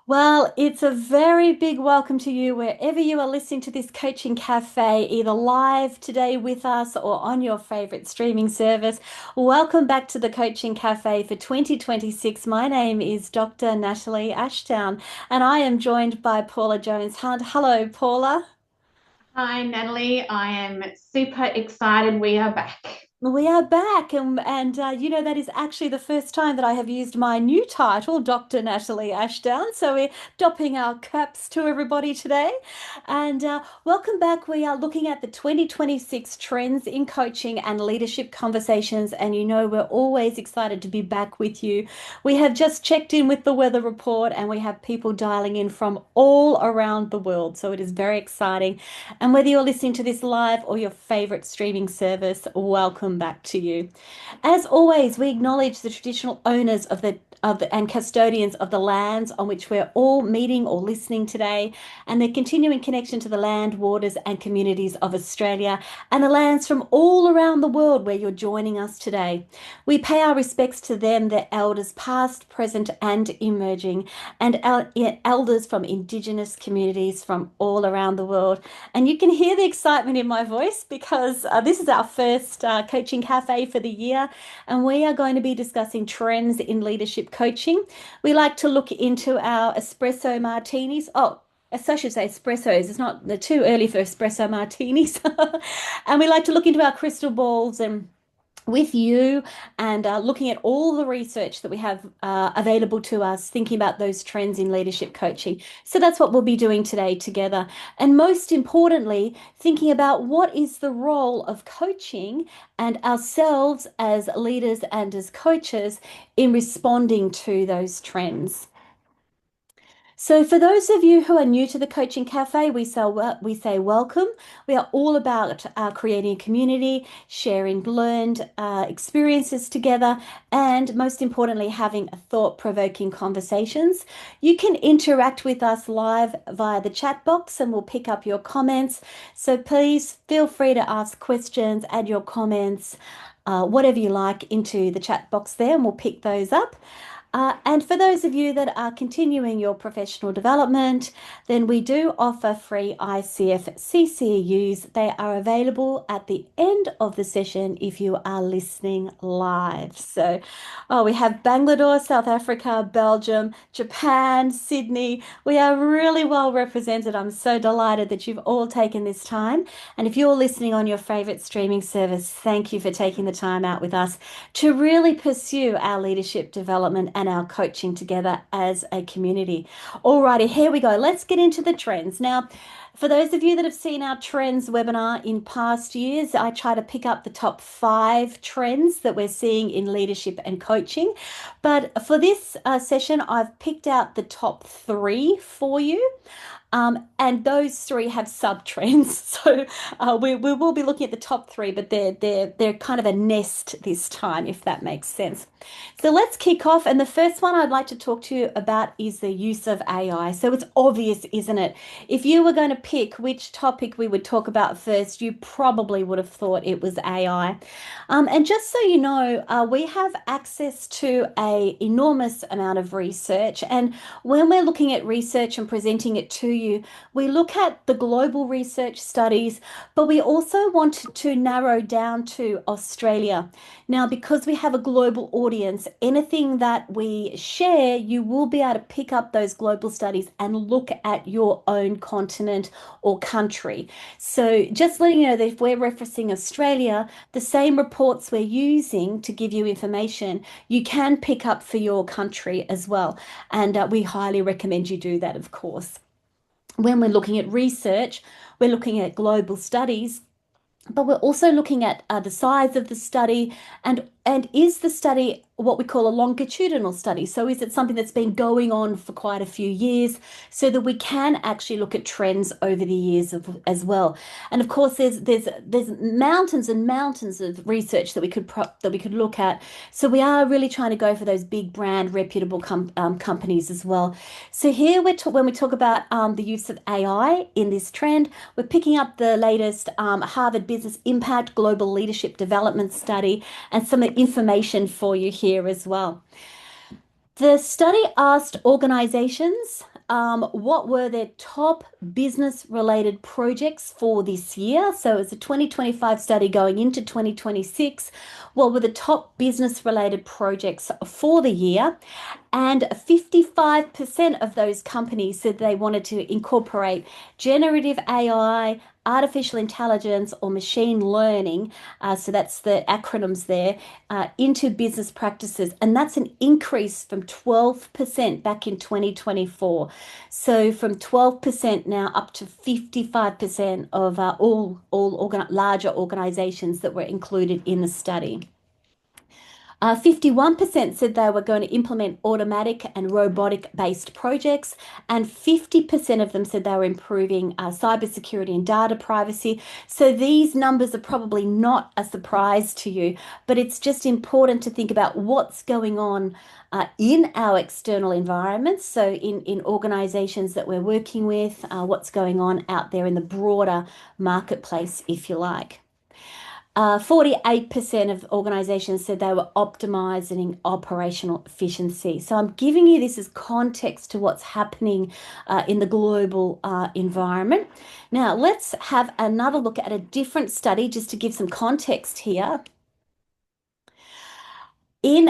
Well, it's a very big welcome to you wherever you are listening to this Coaching Cafe, either live today with us or on your favorite streaming service. Welcome back to the Coaching Cafe for 2026. My name is Dr. Natalie Ashdown, and I am joined by Paula Jones Hunt. Hello, Paula. Hi, Natalie. I am super excited we are back. We are back, and that is actually the first time that I have used my new title, Dr. Natalie Ashdown. So we're dopping our caps to everybody today. And welcome back. We are looking at the 2026 trends in coaching and leadership conversations. And we're always excited to be back with you. We have just checked in with the weather report, and we have people dialing in from all around the world. So it is very exciting. And whether you're listening to this live or your favorite streaming service, welcome back to you. As always, we acknowledge the traditional owners of the and custodians of the lands on which we're all meeting or listening today, and their continuing connection to the land, waters, and communities of Australia and the lands from all around the world where you're joining us today. We pay our respects to them, their elders past, present, and emerging, and our elders from Indigenous communities from all around the world. And you can hear the excitement in my voice because this is our first coaching cafe for the year, and we are going to be discussing trends in leadership coaching. We like to look into our espresso martinis. Oh, I should say espressos. It's not they're too early for espresso martinis. And we like to look into our crystal balls and with you and looking at all the research that we have available to us, thinking about those trends in leadership coaching. So that's what we'll be doing today together. And most importantly, thinking about what is the role of coaching and ourselves as leaders and as coaches in responding to those trends. So, for those of you who are new to the Coaching Cafe, we say welcome. We are all about creating a community, sharing learned experiences together, and most importantly, having thought-provoking conversations. You can interact with us live via the chat box, and we'll pick up your comments. So please feel free to ask questions, add your comments, whatever you like, into the chat box there, and we'll pick those up. And for those of you that are continuing your professional development, then we do offer free ICF CCUs. They are available at the end of the session if you are listening live. So, we have Bangalore, South Africa, Belgium, Japan, Sydney. We are really well represented. I'm so delighted that you've all taken this time. And if you're listening on your favorite streaming service, thank you for taking the time out with us to really pursue our leadership development and our coaching together as a community. Alrighty, here we go. Let's get into the trends. Now, for those of you that have seen our trends webinar in past years, I try to pick up the top 5 trends that we're seeing in leadership and coaching. But for this session, I've picked out the top 3 for you. And those 3 have sub-trends. So we will be looking at the top 3, but they're kind of a nest this time, if that makes sense. So let's kick off. And the first one I'd like to talk to you about is the use of AI. So it's obvious, isn't it? If you were going to pick which topic we would talk about first, you probably would have thought it was AI. And just so you know, we have access to a enormous amount of research. And when we're looking at research and presenting it to you, we look at the global research studies, but we also want to narrow down to Australia. Now, because we have a global audience, anything that we share, you will be able to pick up those global studies and look at your own continent or country. So, just letting you know that if we're referencing Australia, the same reports we're using to give you information, you can pick up for your country as well. And we highly recommend you do that, of course. When we're looking at research, we're looking at global studies, but we're also looking at the size of the study and is the study what we call a longitudinal study? So is it something that's been going on for quite a few years so that we can actually look at trends over the years as well? And of course, there's mountains and mountains of research that we could look at. So we are really trying to go for those big brand reputable companies as well. So here when we talk about the use of AI in this trend, we're picking up the latest Harvard Business Impact Global Leadership Development Study and some information for you here as well. The study asked organizations what were their top business related projects for this year. So it's a 2025 study going into 2026. What were the top business related projects for the year? And 55% of those companies said they wanted to incorporate generative AI, artificial intelligence, or machine learning. So that's the acronyms there, into business practices. And that's an increase from 12% back in 2024. So from 12% now up to 55% of larger organizations that were included in the study. 51% said they were going to implement automatic and robotic based projects, and 50% of them said they were improving cybersecurity and data privacy. So these numbers are probably not a surprise to you, but it's just important to think about what's going on in our external environments. So in organizations that we're working with, what's going on out there in the broader marketplace, if you like. 48% of organizations said they were optimizing operational efficiency. So I'm giving you this as context to what's happening in the global environment. Now, let's have another look at a different study just to give some context here. In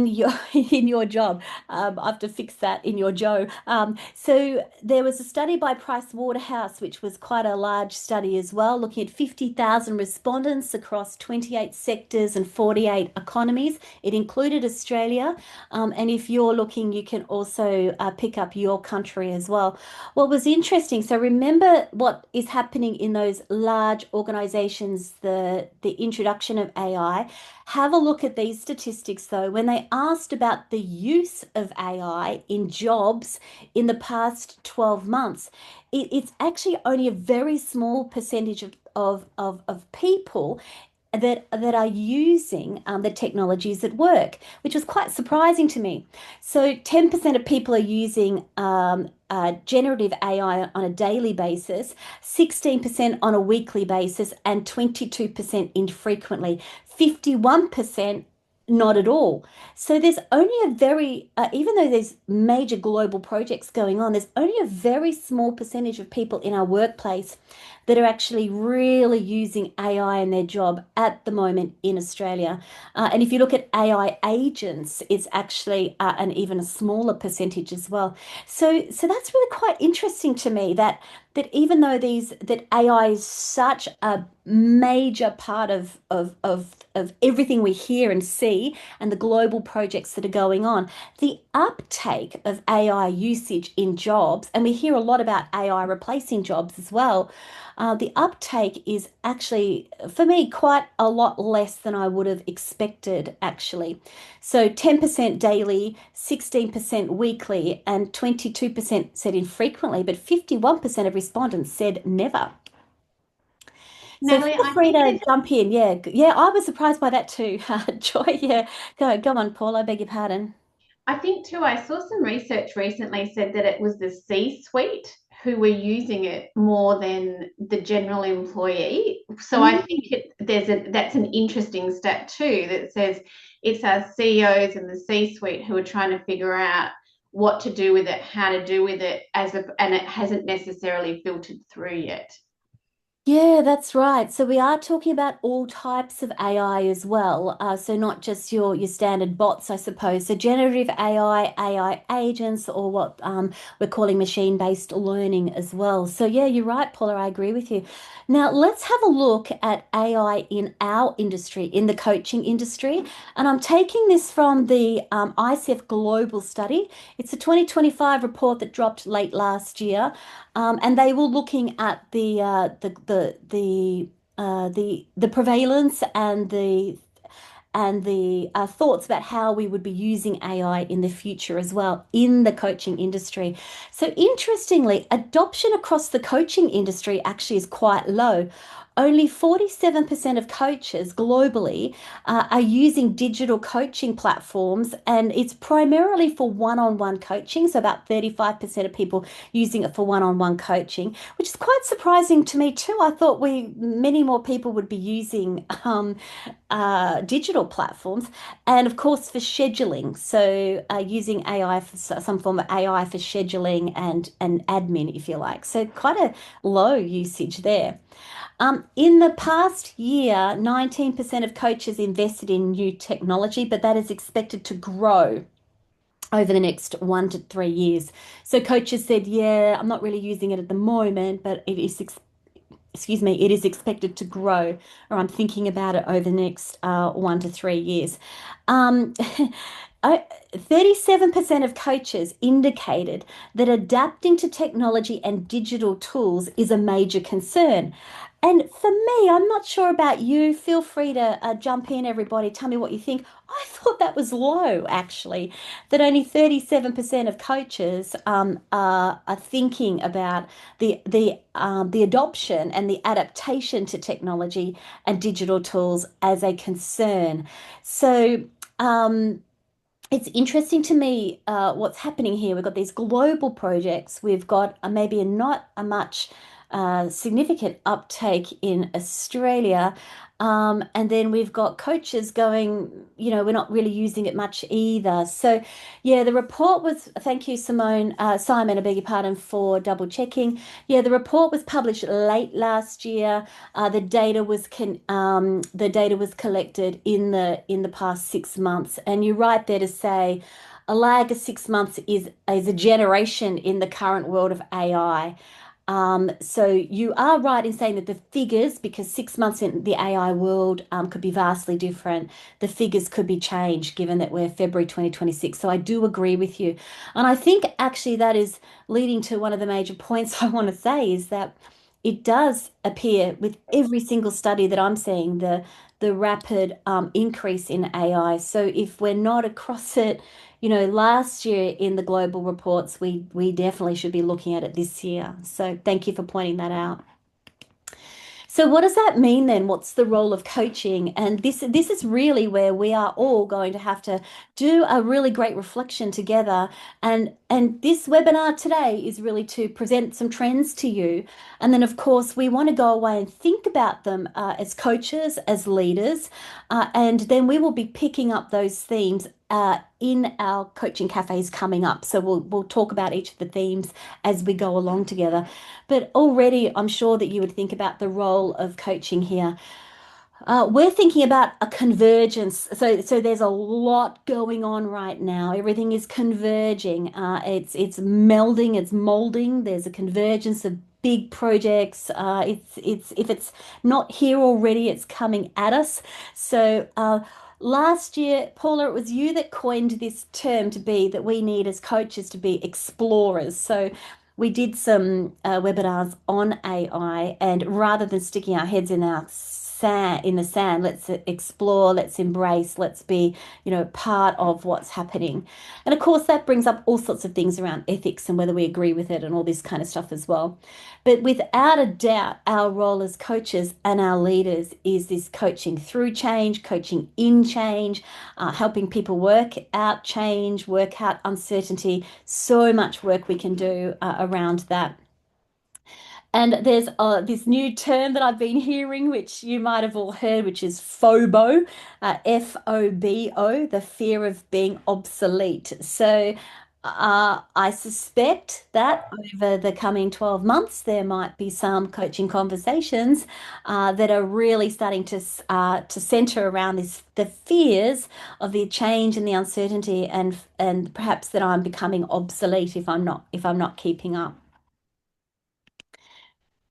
your in your job, I have to fix that in your Joe. So there was a study by Price Waterhouse, which was quite a large study as well, looking at 50,000 respondents across 28 sectors and 48 economies. It included Australia, and if you're looking, you can also pick up your country as well. What was interesting, so remember what is happening in those large organizations, the introduction of AI. Have a look at these statistics though. When they asked about the use of AI in jobs in the past 12 months, it's actually only a very small percentage of people that are using the technologies at work, which was quite surprising to me. So 10% of people are using generative AI on a daily basis, 16% on a weekly basis, and 22% infrequently. 51% not at all. So there's only a very, even though there's major global projects going on, there's only a very small percentage of people in our workplace that are actually really using AI in their job at the moment in Australia. And if you look at AI agents, it's actually an even a smaller percentage as well. So that's really quite interesting to me that even though that AI is such a major part of everything we hear and see and the global projects that are going on, the uptake of AI usage in jobs, and we hear a lot about AI replacing jobs as well. The uptake is actually, for me, quite a lot less than I would have expected, actually. So 10% daily, 16% weekly, and 22% said infrequently, but 51% of respondents said never. So Natalie, feel I free think to this jump in. Yeah, yeah, I was surprised by that too. Joy, yeah. Go on, Paul. I beg your pardon. I think too, I saw some research recently said that it was the C-suite who were using it more than the general employee. So I Mm. think that's an interesting stat too that says it's our CEOs and the C-suite who are trying to figure out what to do with it, how to do with it and it hasn't necessarily filtered through yet. Yeah, that's right. So we are talking about all types of AI as well. So not just your standard bots, I suppose. So generative AI, AI agents, or what we're calling machine-based learning as well. So yeah, you're right, Paula. I agree with you. Now let's have a look at AI in our industry, in the coaching industry. And I'm taking this from the ICF Global Study. It's a 2025 report that dropped late last year. And they were looking at the prevalence and the thoughts about how we would be using AI in the future as well in the coaching industry. So interestingly, adoption across the coaching industry actually is quite low. only 47% of coaches globally are using digital coaching platforms, and it's primarily for one-on-one coaching. So about 35% of people using it for one-on-one coaching, which is quite surprising to me too. I thought many more people would be using digital platforms, and of course for scheduling. So using AI for some form of AI for scheduling and admin, if you like. So quite a low usage there. In the past year, 19% of coaches invested in new technology, but that is expected to grow over the next 1 to 3 years. So coaches said, yeah, I'm not really using it at the moment, but excuse me, it is expected to grow, or I'm thinking about it over the next 1 to 3 years. Um, 37% of coaches indicated that adapting to technology and digital tools is a major concern. And for me, I'm not sure about you. Feel free to jump in, everybody. Tell me what you think. I thought that was low, actually, that only 37% of coaches are thinking about the adoption and the adaptation to technology and digital tools as a concern. So, um, it's interesting to me what's happening here. We've got these global projects. We've got maybe not a much significant uptake in Australia. And then we've got coaches going, we're not really using it much either. So, yeah, the report was, thank you, Simon, I beg your pardon for double checking. Yeah, the report was published late last year. The data was collected in the past 6 months, and you're right there to say a lag of 6 months is a generation in the current world of AI. So you are right in saying that the figures, because 6 months in the AI world could be vastly different, the figures could be changed given that we're February 2026. So I do agree with you. And I think actually that is leading to one of the major points I want to say is that it does appear with every single study that I'm seeing the rapid increase in AI. So if we're not across it, last year in the global reports, we definitely should be looking at it this year. So thank you for pointing that out. So what does that mean then? What's the role of coaching? And this is really where we are all going to have to do a really great reflection together. And this webinar today is really to present some trends to you. And then of course we want to go away and think about them as coaches, as leaders, and then we will be picking up those themes in our coaching cafes coming up. So we'll talk about each of the themes as we go along together. But already, I'm sure that you would think about the role of coaching here. We're thinking about a convergence. So there's a lot going on right now. Everything is converging. It's melding. It's molding. There's a convergence of big projects. It's if it's not here already, it's coming at us. So. Last year, Paula, it was you that coined this term to be that we need as coaches to be explorers. So we did some webinars on AI, and rather than sticking our heads in the sand, let's explore, let's embrace, let's be, part of what's happening. And of course, that brings up all sorts of things around ethics and whether we agree with it and all this kind of stuff as well. But without a doubt, our role as coaches and our leaders is this coaching through change, coaching in change, helping people work out change, work out uncertainty. So much work we can do around that. And there's this new term that I've been hearing, which you might have all heard, which is FOBO, FOBO, the fear of being obsolete. So I suspect that over the coming 12 months, there might be some coaching conversations that are really starting to center around the fears of the change and the uncertainty, and perhaps that I'm becoming obsolete if I'm not keeping up.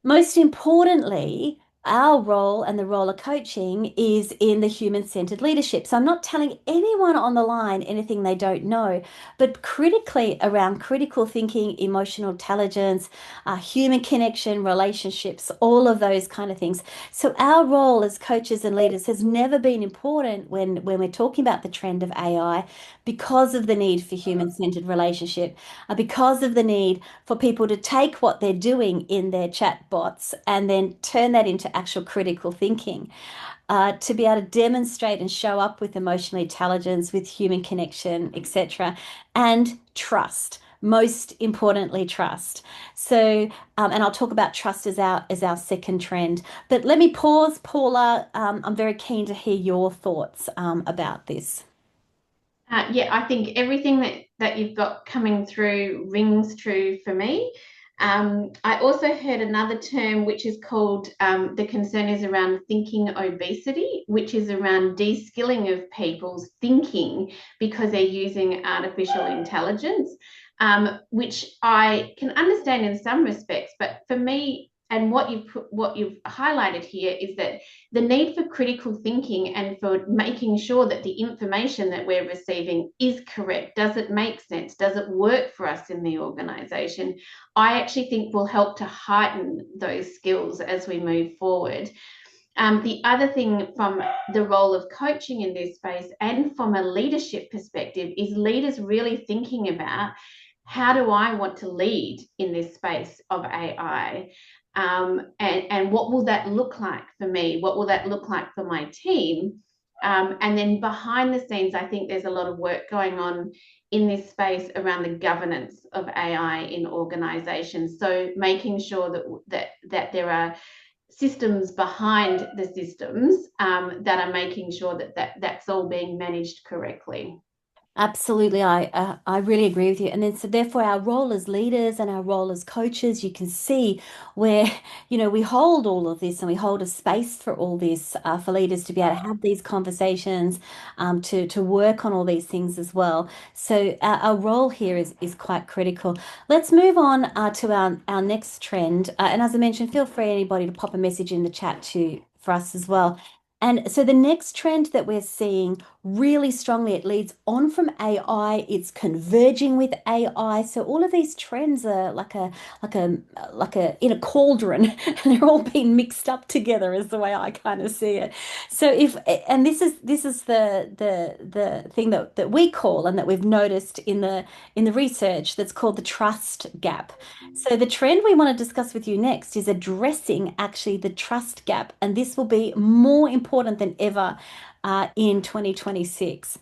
Most importantly, our role and the role of coaching is in the human-centered leadership. So I'm not telling anyone on the line anything they don't know, but critically around critical thinking, emotional intelligence, human connection, relationships, all of those kind of things. So our role as coaches and leaders has never been important when we're talking about the trend of AI because of the need for human-centered relationship, because of the need for people to take what they're doing in their chat bots and then turn that into actual critical thinking, to be able to demonstrate and show up with emotional intelligence, with human connection, etc., and trust. Most importantly, trust. So, and I'll talk about trust as our second trend. But let me pause, Paula. I'm very keen to hear your thoughts about this. Yeah, I think everything that you've got coming through rings true for me. I also heard another term which is called the concern is around thinking obesity, which is around de-skilling of people's thinking because they're using artificial intelligence, which I can understand in some respects, but for me, and what you've highlighted here is that the need for critical thinking and for making sure that the information that we're receiving is correct. Does it make sense? Does it work for us in the organization? I actually think will help to heighten those skills as we move forward. The other thing from the role of coaching in this space and from a leadership perspective is leaders really thinking about how do I want to lead in this space of AI? And what will that look like for me? What will that look like for my team? And then behind the scenes, I think there's a lot of work going on in this space around the governance of AI in organizations. So making sure that there are systems behind the systems that are making sure that's all being managed correctly. Absolutely, I really agree with you. And then so therefore our role as leaders and our role as coaches, you can see where, we hold all of this and we hold a space for all this for leaders to be able to have these conversations, to work on all these things as well. So our role here is quite critical. Let's move on to our next trend. And as I mentioned, feel free anybody to pop a message in the chat to for us as well. And so the next trend that we're seeing really strongly, it leads on from AI, it's converging with AI. So all of these trends are like a like a in a cauldron, and they're all being mixed up together is the way I kind of see it. So if and this is the thing that we call and that we've noticed in the research that's called the trust gap. So the trend we want to discuss with you next is addressing actually the trust gap, and this will be more important than ever in 2026.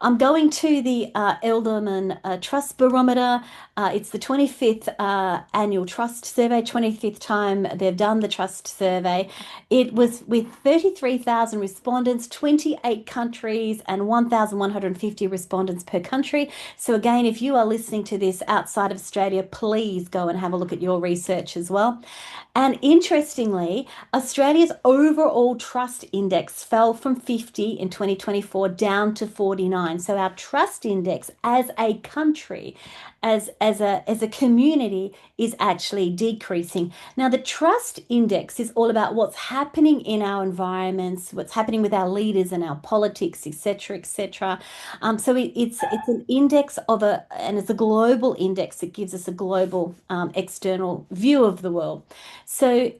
I'm going to the Elderman Trust Barometer. It's the 25th annual trust survey, 25th time they've done the trust survey. It was with 33,000 respondents, 28 countries, and 1,150 respondents per country. So, again, if you are listening to this outside of Australia, please go and have a look at your research as well. And interestingly, Australia's overall trust index fell from 50 in 2024 down to 49. So our trust index as a country, as a community, is actually decreasing. Now, the trust index is all about what's happening in our environments, what's happening with our leaders and our politics, etc., etc. So it's an index and it's a global index that gives us a global external view of the world. So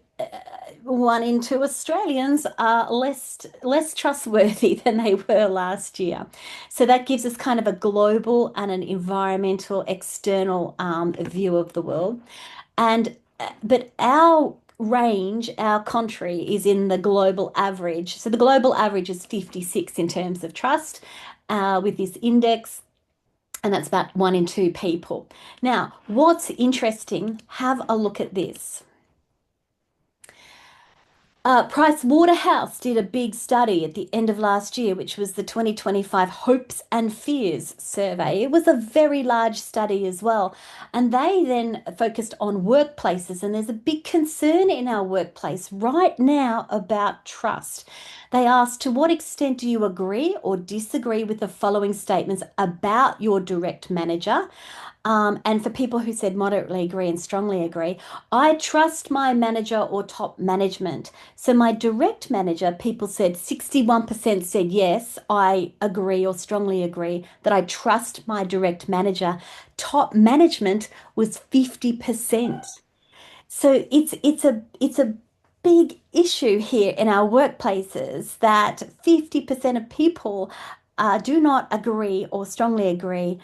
1 in 2 Australians are less trustworthy than they were last year. So that gives us kind of a global and an environmental external view of the world. And but our country is in the global average. So the global average is 56 in terms of trust with this index. And that's about 1 in 2 people. Now, what's interesting, have a look at this. Price Waterhouse did a big study at the end of last year, which was the 2025 Hopes and Fears survey. It was a very large study as well. And they then focused on workplaces. And there's a big concern in our workplace right now about trust. They asked, to what extent do you agree or disagree with the following statements about your direct manager? And for people who said moderately agree and strongly agree, I trust my manager or top management. So my direct manager, people said 61% said yes, I agree or strongly agree that I trust my direct manager. Top management was 50%. So it's a big issue here in our workplaces that 50% of people do not agree or strongly agree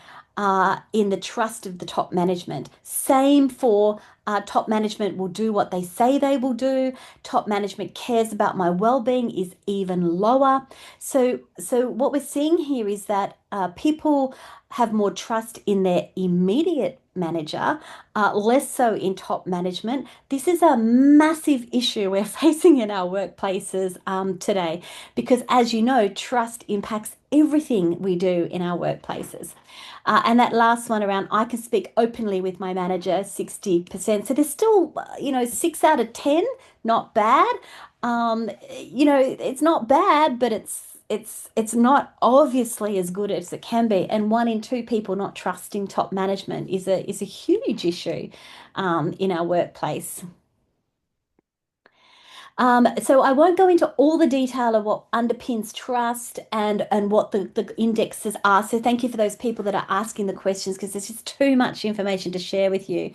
in the trust of the top management. Same for Top management will do what they say they will do. Top management cares about my well-being is even lower. So what we're seeing here is that people have more trust in their immediate manager, less so in top management. This is a massive issue we're facing in our workplaces today because, as you know, trust impacts everything we do in our workplaces. And that last one around, I can speak openly with my manager, 60%. So there's still, 6 out of 10, not bad. It's not bad, but it's not obviously as good as it can be. And 1 in 2 people not trusting top management is a huge issue in our workplace. So I won't go into all the detail of what underpins trust and what the indexes are. So thank you for those people that are asking the questions because there's just too much information to share with you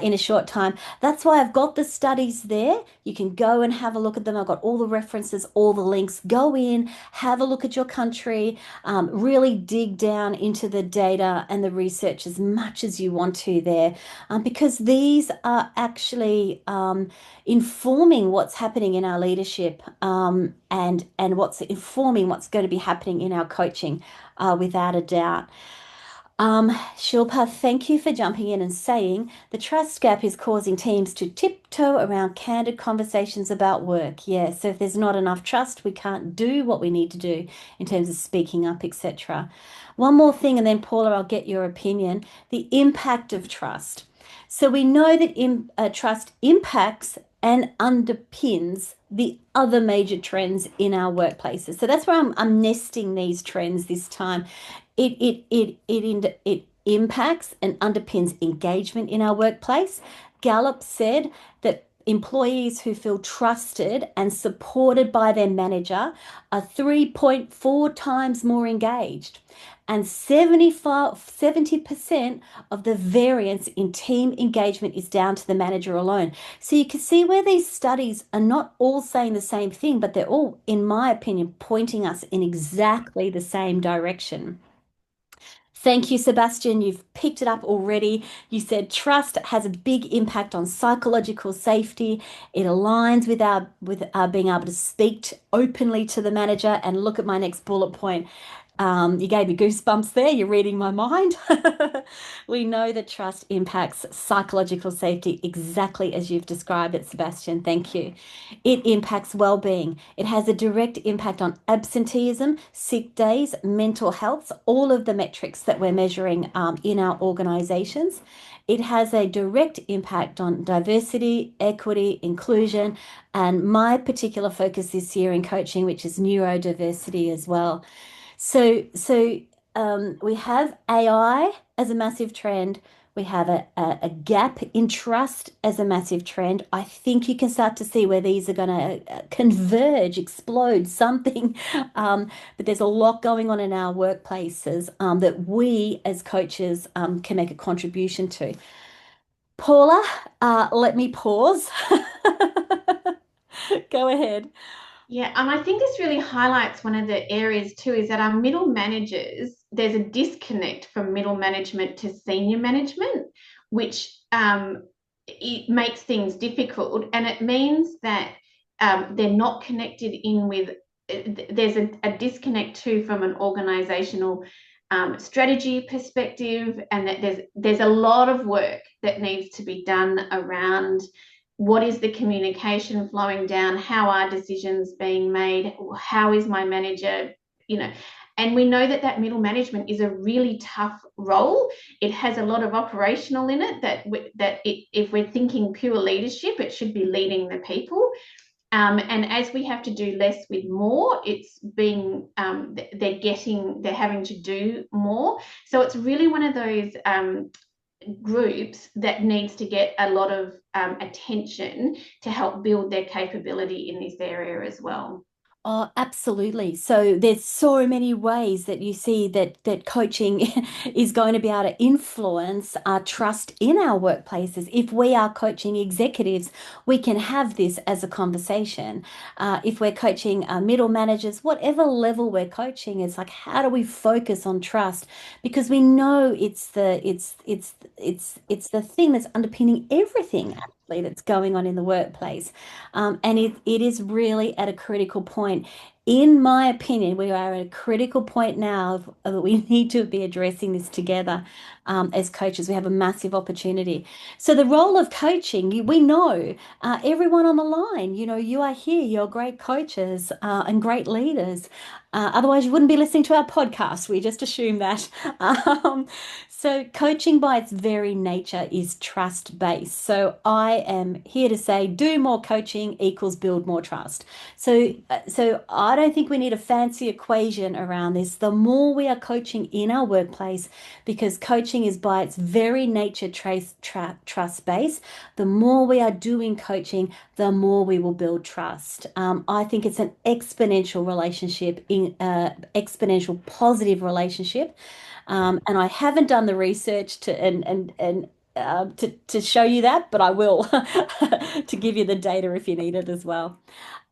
in a short time. That's why I've got the studies there. You can go and have a look at them. I've got all the references, all the links. Go in, have a look at your country, really dig down into the data and the research as much as you want to there, because these are actually informing what's happening in our leadership, and what's informing what's going to be happening in our coaching, without a doubt. Shilpa, thank you for jumping in and saying the trust gap is causing teams to tiptoe around candid conversations about work. Yeah, so if there's not enough trust, we can't do what we need to do in terms of speaking up, etc. One more thing, and then Paula, I'll get your opinion. The impact of trust. So we know that trust impacts and underpins the other major trends in our workplaces. So that's where I'm nesting these trends this time. It impacts and underpins engagement in our workplace. Gallup said that employees who feel trusted and supported by their manager are 3.4 times more engaged. And 70% of the variance in team engagement is down to the manager alone. So you can see where these studies are not all saying the same thing, but they're all, in my opinion, pointing us in exactly the same direction. Thank you, Sebastian. You've picked it up already. You said trust has a big impact on psychological safety. It aligns with our being able to speak openly to the manager. And look at my next bullet point. You gave me goosebumps there. You're reading my mind. We know that trust impacts psychological safety exactly as you've described it, Sebastian. Thank you. It impacts well-being. It has a direct impact on absenteeism, sick days, mental health, all of the metrics that we're measuring in our organizations. It has a direct impact on diversity, equity, inclusion, and my particular focus this year in coaching, which is neurodiversity as well. So we have AI as a massive trend. We have a gap in trust as a massive trend. I think you can start to see where these are going to converge, explode, something. But there's a lot going on in our workplaces that we as coaches can make a contribution to. Paula, let me pause. Go ahead. Yeah, and I think this really highlights one of the areas too is that our middle managers, there's a disconnect from middle management to senior management, which it makes things difficult. And it means that they're not connected in with, there's a disconnect too from an organizational strategy perspective, and that there's a lot of work that needs to be done around what is the communication flowing down, how are decisions being made, how is my manager, you know. And we know that that middle management is a really tough role. It has a lot of operational in it, if we're thinking pure leadership, it should be leading the people. And as we have to do less with more, it's being they're having to do more. So it's really one of those groups that needs to get a lot of attention to help build their capability in this area as well. Oh, absolutely. So there's so many ways that you see that coaching is going to be able to influence our trust in our workplaces. If we are coaching executives, we can have this as a conversation. If we're coaching middle managers, whatever level we're coaching, it's like how do we focus on trust? Because we know it's the thing that's underpinning everything actually that's going on in the workplace. And it is really at a critical point. In my opinion, we are at a critical point now that we need to be addressing this together as coaches. We have a massive opportunity. So the role of coaching, we know everyone on the line, you are here, you're great coaches and great leaders. Otherwise, you wouldn't be listening to our podcast. We just assume that. Um, so, coaching by its very nature is trust based. So, I am here to say do more coaching equals build more trust. So I don't think we need a fancy equation around this. The more we are coaching in our workplace, because coaching is by its very nature trust based, the more we are doing coaching, the more we will build trust. I think it's an exponential relationship, in exponential positive relationship. And I haven't done the research to show you that, but I will to give you the data if you need it as well.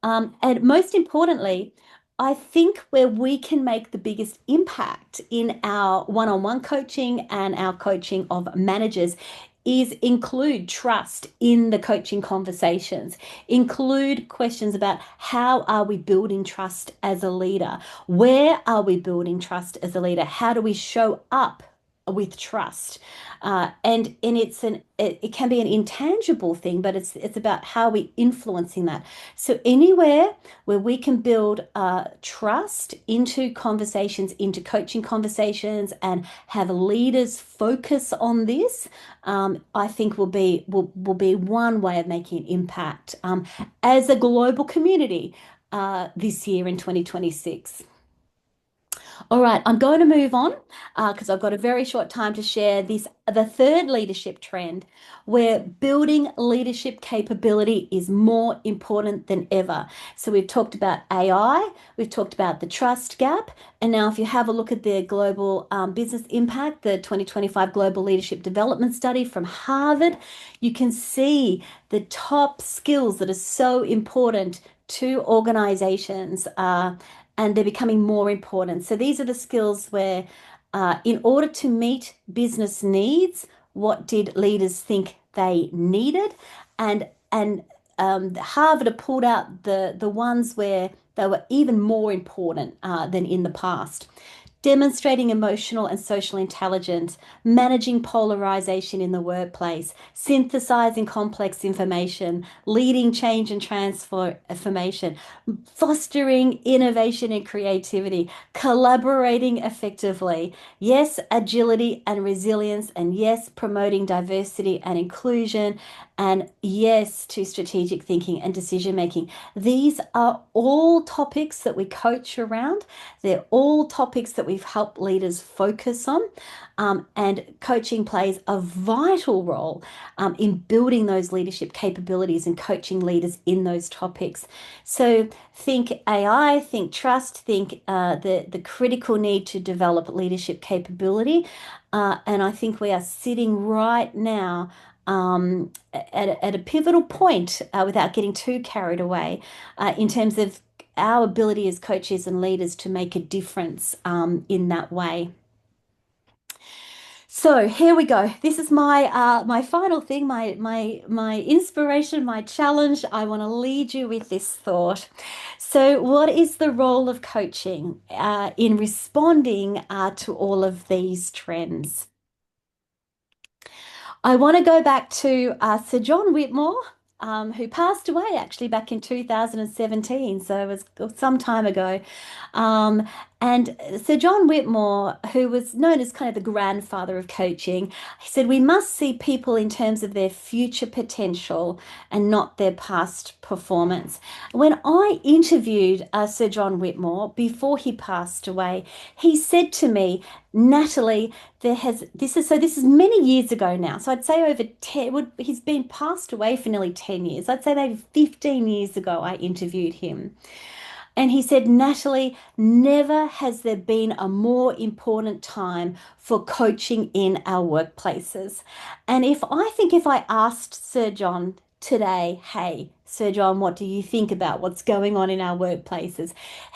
And most importantly, I think where we can make the biggest impact in our one-on-one coaching and our coaching of managers is include trust in the coaching conversations. Include questions about how are we building trust as a leader? Where are we building trust as a leader? How do we show up with trust? And it can be an intangible thing, but it's about how we influencing that. So anywhere where we can build trust into conversations, into coaching conversations, and have leaders focus on this, I think will be one way of making an impact as a global community this year in 2026. All right, I'm going to move on because I've got a very short time to share the third leadership trend where building leadership capability is more important than ever. So we've talked about AI, we've talked about the trust gap, and now if you have a look at the global business impact, the 2025 Global Leadership Development Study from Harvard, you can see the top skills that are so important to organizations. And they're becoming more important. So these are the skills where, in order to meet business needs, what did leaders think they needed? And Harvard have pulled out the ones where they were even more important than in the past. Demonstrating emotional and social intelligence, managing polarization in the workplace, synthesizing complex information, leading change and transformation, fostering innovation and creativity, collaborating effectively. Yes, agility and resilience, and yes, promoting diversity and inclusion, and yes to strategic thinking and decision making. These are all topics that we coach around. They're all topics that we've helped leaders focus on. And coaching plays a vital role in building those leadership capabilities and coaching leaders in those topics. So think AI, think trust, think the critical need to develop leadership capability. And I think we are sitting right now at a pivotal point without getting too carried away in terms of our ability as coaches and leaders to make a difference in that way. So here we go. This is my final thing, my inspiration, my challenge. I want to lead you with this thought. So, what is the role of coaching in responding to all of these trends? I want to go back to Sir John Whitmore, who passed away actually back in 2017, so it was some time ago. Um, and Sir John Whitmore, who was known as kind of the grandfather of coaching, he said we must see people in terms of their future potential and not their past performance. When I interviewed Sir John Whitmore before he passed away, he said to me, Natalie, this is many years ago now. So I'd say over 10 he's been passed away for nearly 10 years. I'd say maybe 15 years ago I interviewed him. And he said, Natalie, never has there been a more important time for coaching in our workplaces. And if I asked Sir John today, hey, Sir John, what do you think about what's going on in our workplaces?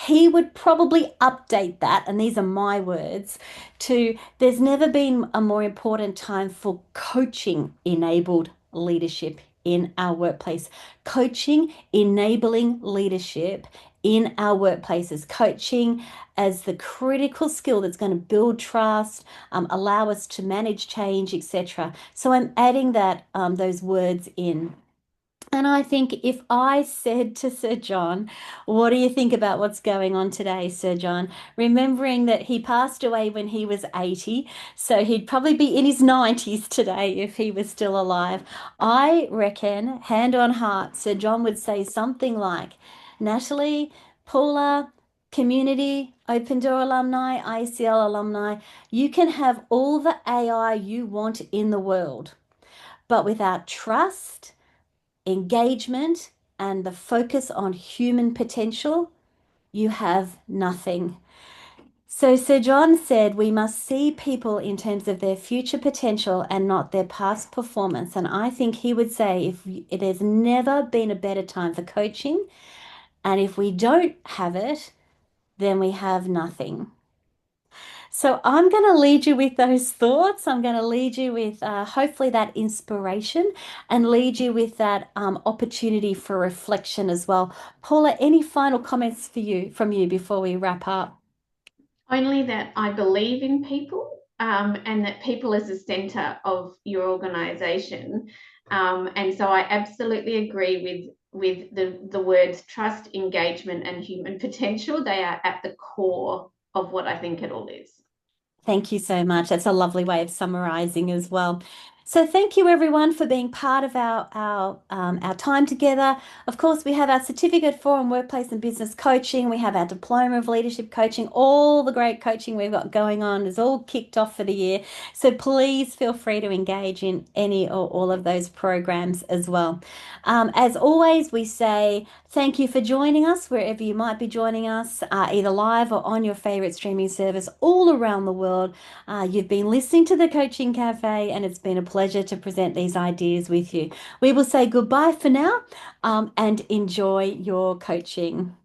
He would probably update that, and these are my words, to there's never been a more important time for coaching enabled leadership in our workplace. Coaching enabling leadership in our workplaces, coaching as the critical skill that's going to build trust, allow us to manage change, etc. So I'm adding those words in. And I think if I said to Sir John, what do you think about what's going on today, Sir John? Remembering that he passed away when he was 80, so he'd probably be in his 90s today if he was still alive. I reckon, hand on heart, Sir John would say something like, Natalie, Paula, community, Open Door alumni, ICL alumni, you can have all the AI you want in the world, but without trust, engagement, and the focus on human potential, you have nothing. So Sir John said we must see people in terms of their future potential and not their past performance. And I think he would say if it has never been a better time for coaching, and if we don't have it, then we have nothing. So I'm going to lead you with those thoughts. I'm going to lead you with hopefully that inspiration and lead you with that opportunity for reflection as well. Paula, any final comments from you before we wrap up? Only that I believe in people, and that people is the center of your organization. And so I absolutely agree with the words trust, engagement, and human potential. They are at the core of what I think it all is. Thank you so much. That's a lovely way of summarizing as well. So thank you everyone for being part of our time together. Of course, we have our certificate for workplace and business coaching. We have our diploma of leadership coaching. All the great coaching we've got going on is all kicked off for the year. So please feel free to engage in any or all of those programs as well. As always, we say thank you for joining us wherever you might be joining us, either live or on your favorite streaming service all around the world. You've been listening to the Coaching Cafe, and it's been a pleasure to present these ideas with you. We will say goodbye for now, and enjoy your coaching.